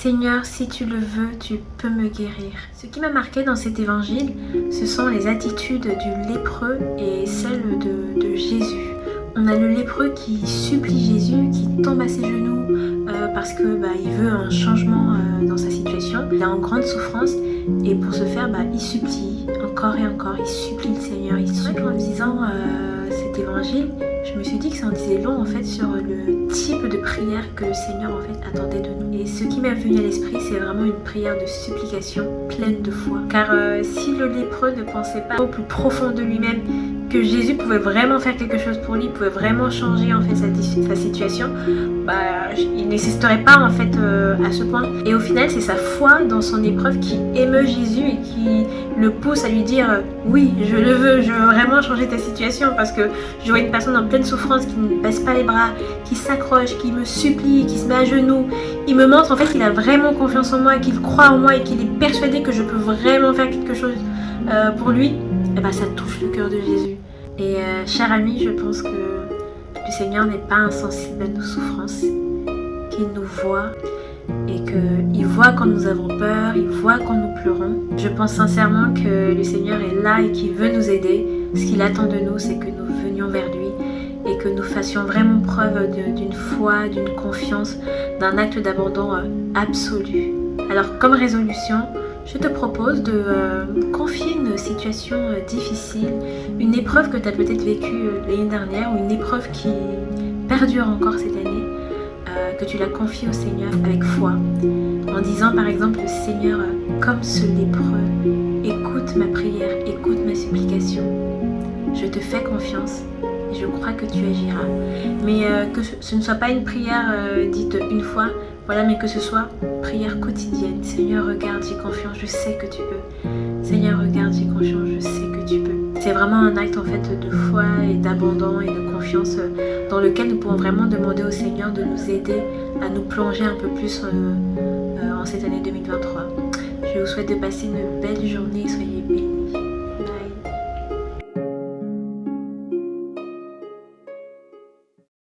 Seigneur, si tu le veux, tu peux me guérir. Ce qui m'a marqué dans cet évangile, ce sont les attitudes du lépreux et celles de Jésus. On a le lépreux qui supplie Jésus, qui tombe à ses genoux parce que il veut un changement dans sa situation. Il est en grande souffrance et pour ce faire, il supplie encore et encore. Il supplie le Seigneur. Il supplie. En lisant cet évangile, je me suis dit que ça en disait long en fait sur le type de prière que le Seigneur en fait attendait de nous. Et ce qui m'est venu à l'esprit, c'est vraiment une prière de supplication pleine de foi. Car si le lépreux ne pensait pas au plus profond de lui-même que Jésus pouvait vraiment faire quelque chose pour lui, pouvait vraiment changer en fait sa situation, il n'insisterait pas en fait à ce point. Et au final, c'est sa foi dans son épreuve qui émeut Jésus et qui le pousse à lui dire oui, je le veux, je veux vraiment changer ta situation, parce que je vois une personne en pleine souffrance qui ne baisse pas les bras, qui s'accroche, qui me supplie, qui se met à genoux. Il me montre en fait qu'il a vraiment confiance en moi, qu'il croit en moi et qu'il est persuadé que je peux vraiment faire quelque chose pour lui. Et ça touche le cœur de Jésus. Et cher ami, je pense que le Seigneur n'est pas insensible à nos souffrances, qu'il nous voit et qu'il voit quand nous avons peur, il voit quand nous pleurons. Je pense sincèrement que le Seigneur est là et qu'il veut nous aider. Ce qu'il attend de nous, c'est que nous venions vers lui et que nous fassions vraiment preuve d'une foi, d'une confiance, d'un acte d'abandon absolu. Alors comme résolution, je te propose de confier une situation difficile, une épreuve que tu as peut-être vécue l'année dernière ou une épreuve qui perdure encore cette année, que tu la confies au Seigneur avec foi, en disant par exemple: Seigneur, comme ce lépreux, écoute ma prière, écoute ma supplication, je te fais confiance et je crois que tu agiras. Mais que ce ne soit pas une prière dite une fois, mais que ce soit prière quotidienne. Seigneur, regarde, j'ai confiance, je sais que tu peux. Seigneur, regarde, j'ai confiance, je sais que tu peux. C'est vraiment un acte en fait de foi et d'abandon et de confiance dans lequel nous pouvons vraiment demander au Seigneur de nous aider à nous plonger un peu plus en cette année 2023. Je vous souhaite de passer une belle journée, soyez bénis.